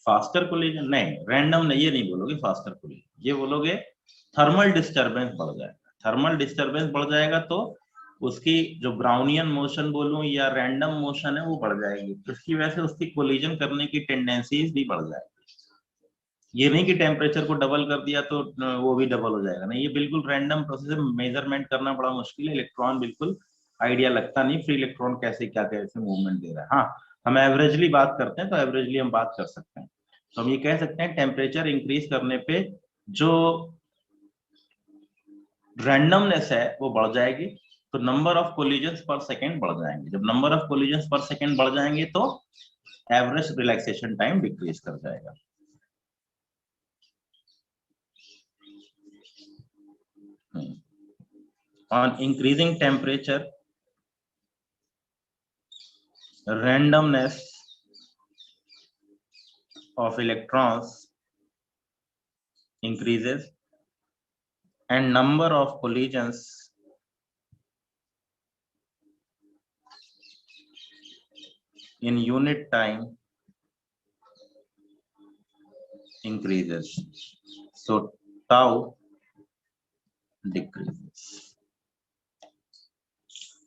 फास्टर कोलिजन नहीं, रैंडम नहीं, ये नहीं बोलोगे फास्टर कोलिजन, ये बोलोगे थर्मल डिस्टरबेंस बढ़ जाएगा। थर्मल डिस्टरबेंस बढ़ जाएगा तो उसकी जो ब्राउनियन मोशन बोलूं या रैंडम मोशन है वो बढ़ जाएगी, तो इसकी वजह से उसकी कोलिजन करने की टेंडेंसीज भी बढ़ जाएगी। ये नहीं कि टेम्परेचर को डबल कर दिया तो वो भी डबल हो जाएगा, नहीं, ये बिल्कुल रैंडम प्रोसेस है। मेजरमेंट करना बड़ा मुश्किल है, इलेक्ट्रॉन बिल्कुल आइडिया लगता नहीं फ्री इलेक्ट्रॉन कैसे क्या कैसे मूवमेंट दे रहा है। हाँ, हम एवरेजली बात करते हैं तो एवरेजली हम बात कर सकते हैं, तो हम ये कह सकते हैं टेम्परेचर इंक्रीज करने पे जो रैंडमनेस है वो बढ़ जाएगी, तो नंबर ऑफ कोलिजन्स पर सेकेंड बढ़ जाएंगे। जब नंबर ऑफ कोलिजन्स पर सेकेंड बढ़ जाएंगे तो एवरेज रिलैक्सेशन टाइम डिक्रीज कर जाएगा। On increasing temperature, randomness of electrons increases and number of collisions in unit time increases. So tau decreases.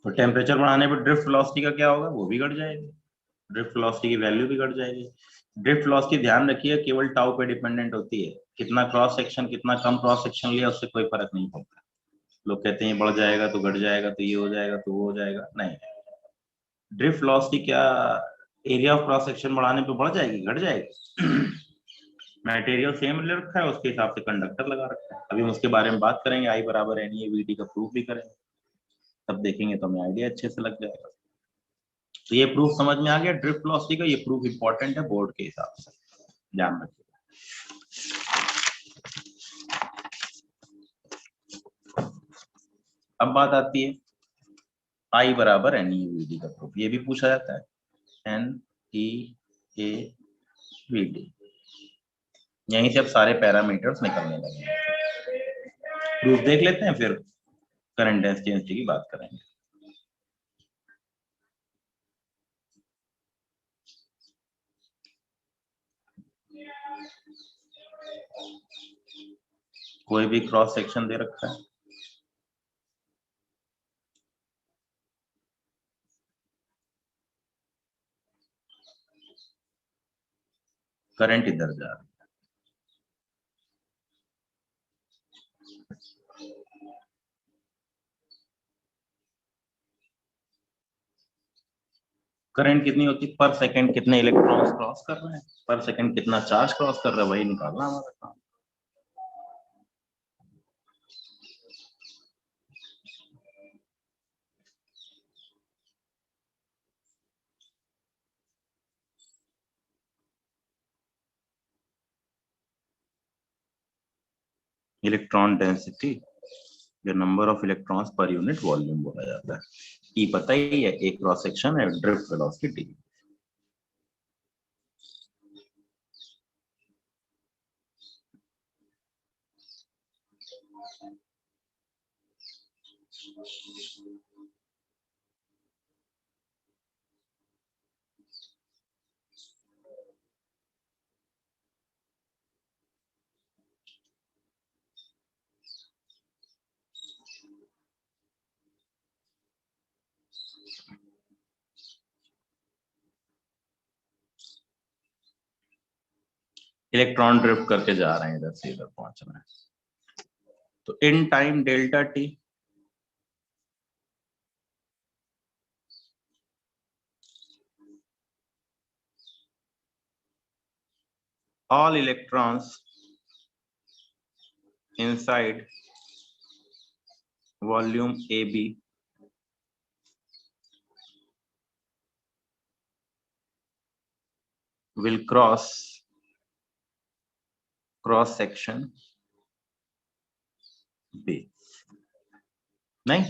तो टेम्परेचर बढ़ाने पर ड्रिफ्ट वेलोसिटी का क्या होगा? वो भी घट जाएगी, ड्रिफ्ट वेलोसिटी की वैल्यू भी घट जाएगी। ड्रिफ्ट वेलोसिटी ध्यान रखिए केवल टाउ पे डिपेंडेंट होती है, कितना क्रॉस सेक्शन, कितना कम क्रॉस सेक्शन लिया उससे कोई फर्क नहीं पड़ता। लोग कहते हैं बढ़ जाएगा तो घट जाएगा, तो ये हो जाएगा तो वो हो जाएगा, नहीं। ड्रिफ्ट वेलोसिटी क्या एरिया ऑफ क्रॉस सेक्शन बढ़ाने पे बढ़ जाएगी, घट जाएगी? मटेरियल सेम ले रखा है, उसके हिसाब से कंडक्टर लगा रखा है। अभी हम उसके बारे में बात करेंगे, आई बराबर एन ई वी टी का प्रूफ भी करेंगे, तब देखेंगे तो हमें आइडिया अच्छे से लग जाएगा। तो ये प्रूफ समझ में आ गया ड्रिफ्ट वेलोसिटी का, ये प्रूफ इंपॉर्टेंट है बोर्ड के हिसाब से, ध्यान रखिए। अब बात आती है आई बराबर एन ई वी डी का प्रूफ, ये भी पूछा जाता है, n E A we d. यहीं से अब सारे पैरामीटर्स निकलने लगे हैं। प्रूफ देख लेते हैं, फिर करंट डेंसिटी की बात करेंगे। कोई भी क्रॉस सेक्शन दे रखा है, करंट इधर जा रहा है, करंट कितनी होती है, पर सेकंड कितने इलेक्ट्रॉन्स क्रॉस कर रहे हैं, पर सेकंड कितना चार्ज क्रॉस कर रहा है, वही निकालना हमारा काम। इलेक्ट्रॉन डेंसिटी जो number of electrons per unit volume बोला जाता है। ई पता ही है, एक क्रॉस सेक्शन है, ड्रिफ्ट वेलोसिटी। इलेक्ट्रॉन ड्रिफ्ट करके जा रहे हैं, इधर से इधर पहुंच रहे हैं। तो इन time delta T, all electrons inside volume AB will cross section B। नहीं,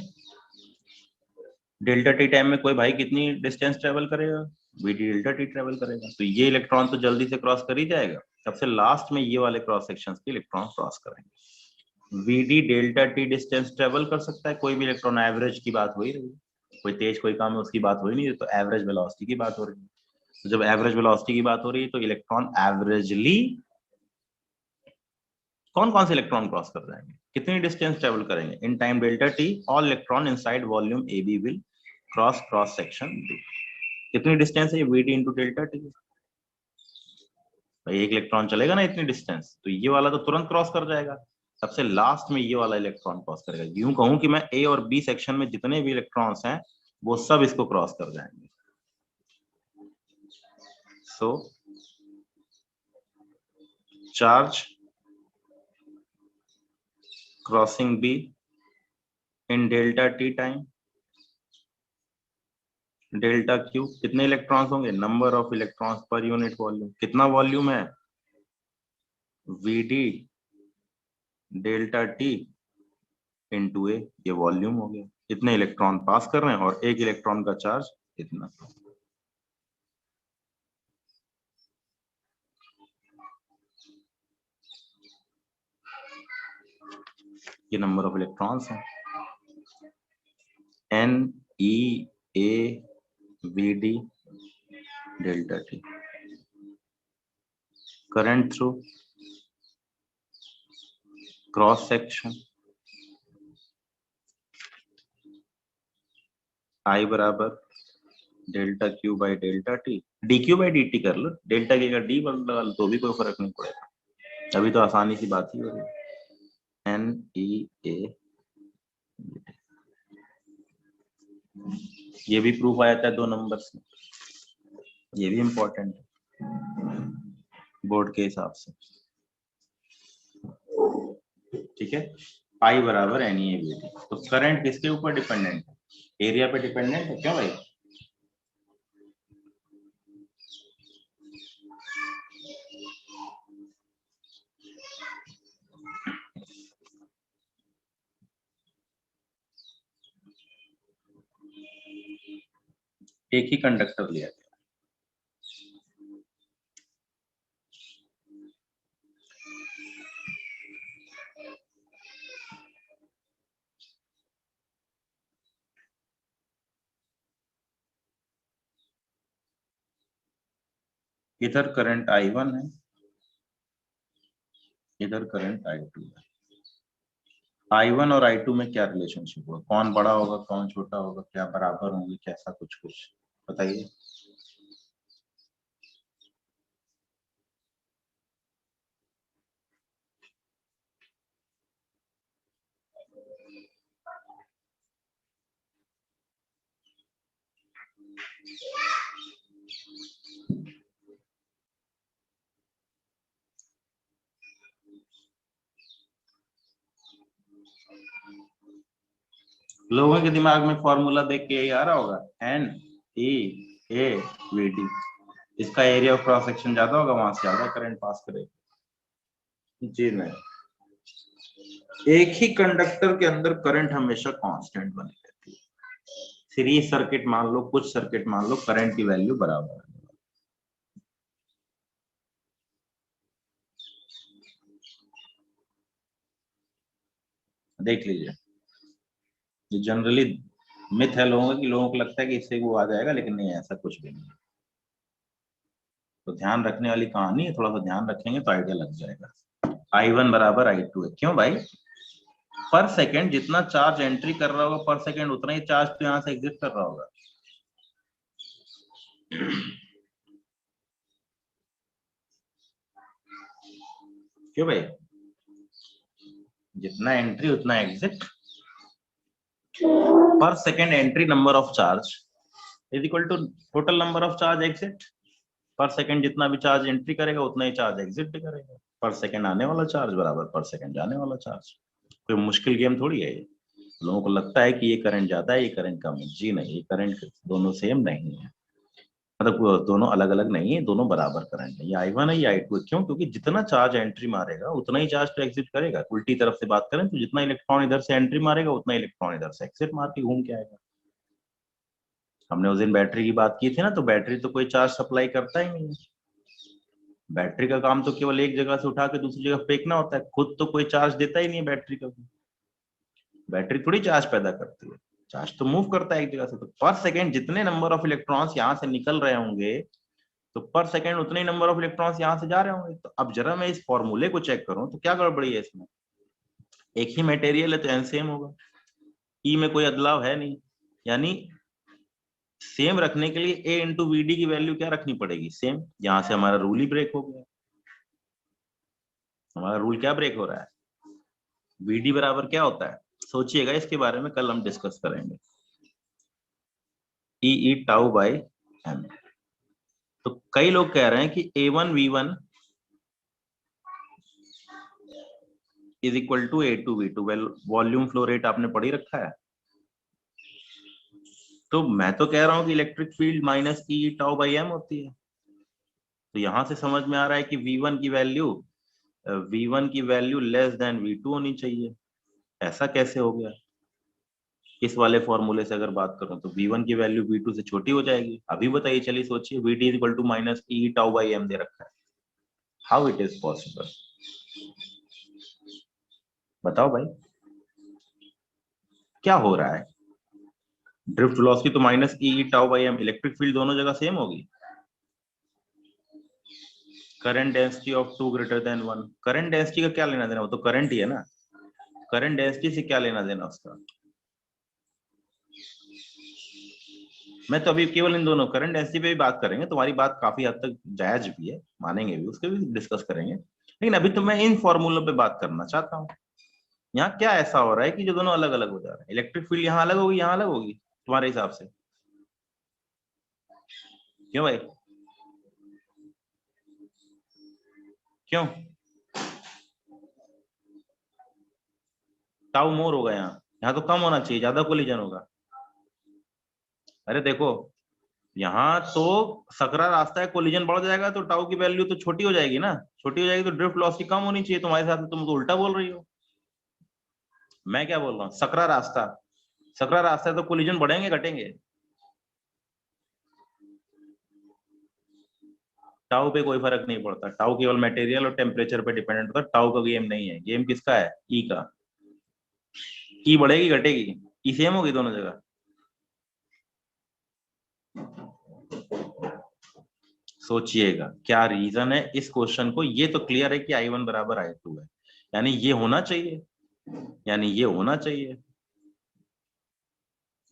डेल्टा टी टाइम में कोई भाई कितनी डिस्टेंस ट्रेवल करेगा, वीडी डेल्टा टी ट्रेवल करेगा, तो ये इलेक्ट्रॉन तो जल्दी से क्रॉस कर ही जाएगा। सबसे लास्ट में ये वाले क्रॉस सेक्शंस के इलेक्ट्रॉन क्रॉस करेंगे। V d delta t distance travel कर सकता है कोई भी इलेक्ट्रॉन, एवरेज की बात हो ही रही है, कोई तेज कोई कम है उसकी बात हो ही नहीं, तो एवरेज वेलोसिटी की बात हो रही है। तो जब एवरेज वेलोसिटी की बात हो रही है तो इलेक्ट्रॉन एवरेजली कौन कौन से इलेक्ट्रॉन क्रॉस कर जाएंगे, कितनी डिस्टेंस ट्रेवल करेंगे, in time delta t all electron inside volume A B will cross section B. कितनी डिस्टेंस है, वीडी इंटू डेल्टा टी। भाई एक इलेक्ट्रॉन चलेगा ना इतनी डिस्टेंस, तो ये वाला तो तुरंत क्रॉस कर जाएगा, सबसे लास्ट में ये वाला इलेक्ट्रॉन क्रॉस करेगा। यूं कहूं कि मैं ए और बी सेक्शन में जितने भी इलेक्ट्रॉन्स हैं वो सब इसको क्रॉस कर जाएंगे। So charge crossing be in delta T time, delta Q कितने इलेक्ट्रॉन्स होंगे, number of electrons per unit volume. कितना वॉल्यूम है, VD delta T into A, ये वॉल्यूम हो गया, इतने इलेक्ट्रॉन पास कर रहे हैं और एक इलेक्ट्रॉन का चार्ज इतना। ये नंबर ऑफ इलेक्ट्रॉन्स हैं, N E A we D delta T. Current through cross section I बराबर delta Q by delta T, D Q by D T कर लो, डेल्टा की अगर डी लगा लो तो भी कोई फर्क नहीं पड़ेगा, अभी तो आसानी सी बात ही हो रही है। एन ई ए, ये भी प्रूफ आया था 2 नंबर्स में, ये भी इंपॉर्टेंट है बोर्ड के हिसाब से, ठीक है। पाई बराबर N E A B T. तो करंट किसके ऊपर डिपेंडेंट है, एरिया पे डिपेंडेंट है, क्यों भाई। एक ही कंडक्टर लिया गया, इधर करंट I1 है, इधर करंट I2 है। I1 और I2 में क्या रिलेशनशिप होगा, कौन बड़ा होगा कौन छोटा होगा, क्या बराबर होंगे, कैसा कुछ कुछ बताइए। लोगों के दिमाग में फॉर्मूला देख के यही आ रहा होगा, N E A we D. इसका एरिया ऑफ क्रॉस सेक्शन ज्यादा होगा, वहां से ज्यादा करंट पास करेगा। जी नहीं, एक ही कंडक्टर के अंदर करंट हमेशा कांस्टेंट बनी रहती है। सीरीज सर्किट मान लो, कुछ सर्किट मान लो, करंट की वैल्यू बराबर है। देख लीजिए, ये जनरली मिथ है लोगों का कि लोगों को लगता है कि इससे वो आ जाएगा, लेकिन नहीं, ऐसा कुछ भी नहीं। तो ध्यान रखने वाली कहानी है, थोड़ा सा ध्यान रखेंगे तो आइडिया लग जाएगा। I1 बराबर I2 है। क्यों भाई? पर सेकंड जितना चार्ज एंट्री कर रहा होगा पर सेकंड, उतना ही चार्ज तो यहां से एग्जिट कर रहा होगा। क्यों भाई? जितना एंट्री उतना एग्जिट, पर second entry number of charge is equal to total number of charge exit. पर सेकंड जितना भी चार्ज एंट्री करेगा उतना ही चार्ज एग्जिट भी करेगा। पर सेकंड आने वाला चार्ज बराबर पर सेकंड जाने वाला चार्ज। कोई मुश्किल गेम थोड़ी है ये। लोगों को लगता है कि ये करंट ज्यादा है, ये करंट कम है। जी नहीं, ये करंट दोनों सेम नहीं है, मतलब दोनों अलग अलग नहीं है, दोनों बराबर करंट है। ये I1 है, ये I2 है। क्यों? क्योंकि जितना चार्ज एंट्री मारेगा उतना ही चार्ज तो एग्जिट करेगा। उल्टी तरफ से बात करें तो जितना इलेक्ट्रॉन इधर से एंट्री मारेगा उतना इलेक्ट्रॉन इधर से एग्जिट मार के घूम के आएगा। हमने उस दिन बैटरी की बात की थी ना, तो बैटरी तो कोई चार्ज सप्लाई करता ही नहीं है। बैटरी का काम तो केवल एक जगह से उठा के दूसरी जगह फेंकना होता है, खुद तो कोई चार्ज देता ही नहीं है बैटरी का। बैटरी थोड़ी चार्ज पैदा करती है, चार्ज तो मूव करता है एक जगह से। तो पर सेकेंड जितने नंबर ऑफ इलेक्ट्रॉन्स यहाँ से निकल रहे होंगे, तो पर सेकेंड उतने ही नंबर ऑफ इलेक्ट्रॉन्स यहाँ से जा रहे होंगे। तो अब जरा मैं इस फॉर्मूले को चेक करूं तो क्या गड़बड़ी है इसमें? एक ही मटेरियल है तो एन सेम होगा, ई में कोई बदलाव है नहीं। यानी सेम रखने के लिए ए इंटू वी डी की वैल्यू क्या रखनी पड़ेगी? सेम। यहां से हमारा रूल ही ब्रेक हो गया। हमारा रूल क्या ब्रेक हो रहा है? वी डी बराबर क्या होता है? सोचिएगा, इसके बारे में कल हम डिस्कस करेंगे। E E tau by M. तो कई लोग कह रहे हैं कि A1 V1 is equal to A2 V2। Volume flow rate आपने पढ़ी रखा है। तो मैं तो कह रहा हूं कि electric field minus E tau by M होती है। तो यहां से समझ में आ रहा है कि V1 की वैल्यू लेस देन V2 होनी चाहिए। ऐसा कैसे हो गया? इस वाले फॉर्मूले से अगर बात करूं तो V1 की वैल्यू V2 से छोटी हो जाएगी। अभी बताइए, चलिए सोचिए। VD is equal to minus E tau by M दे रखा है। How it is possible? बताओ भाई, क्या हो रहा है? ड्रिफ्ट वेलोसिटी तो minus E tau by M, electric field दोनों जगह सेम होगी। Current density of 2 greater than 1। Current density का क्या लेना देना? वो तो करंट ही है ना। करंट डेंसिटी से क्या लेना देना उसका? मैं तो अभी केवल इन दोनों करंट डेंसिटी पे भी बात करेंगे। तुम्हारी बात काफी हद तक जायज भी है, मानेंगे भी, उसके भी डिस्कस करेंगे। लेकिन अभी तो मैं इन फॉर्मूलों पे बात करना चाहता हूँ। यहाँ क्या ऐसा हो रहा है कि जो दोनों अलग अलग हो जा रहे हैं? इलेक्ट्रिक फील्ड यहाँ अलग होगी, यहाँ अलग होगी तुम्हारे हिसाब से? क्यों भाई? क्यों? टाउ मोर होगा यहाँ, यहाँ तो कम होना चाहिए, ज्यादा कोलिजन होगा। अरे देखो, यहाँ तो सकरा रास्ता है, कोलिजन बढ़ जाएगा तो टाउ की वैल्यू तो छोटी हो जाएगी ना। छोटी हो जाएगी तो ड्रिफ्ट वेलोसिटी कम होनी चाहिए तुम्हारे साथ में। तुम तो उल्टा बोल रही हो। मैं क्या बोल रहा हूँ? सकरा रास्ता, सकरा रास्ता है तो कोलिजन बढ़ेंगे घटेंगे? टाउ पे कोई फर्क नहीं पड़ता। टाउ केवल मटेरियल और टेम्परेचर पे डिपेंडेंट होता है। टाउ का गेम नहीं है, गेम किसका है? ई का। ई बढ़ेगी घटेगी? ई सेम होगी दोनों जगह। सोचिएगा क्या रीजन है इस क्वेश्चन को। ये तो क्लियर है कि I1 बराबर I2 है, यानी ये होना चाहिए, यानी ये होना चाहिए।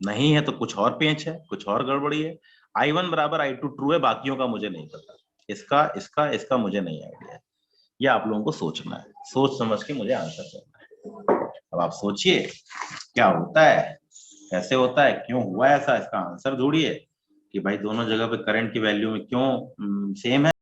नहीं है तो कुछ और पेंच है, कुछ और गड़बड़ी है। I1 बराबर I2 ट्रू है, बाकियों का मुझे नहीं पता। इसका इसका इसका मुझे नहीं आइडिया है। ये आप लोगों को सोचना है, सोच समझ के मुझे आंसर करना है। अब आप सोचिए क्या होता है, कैसे होता है, क्यों हुआ ऐसा, इसका आंसर ढूंढिए। कि भाई दोनों जगह पे करंट की वैल्यू में क्यों सेम है।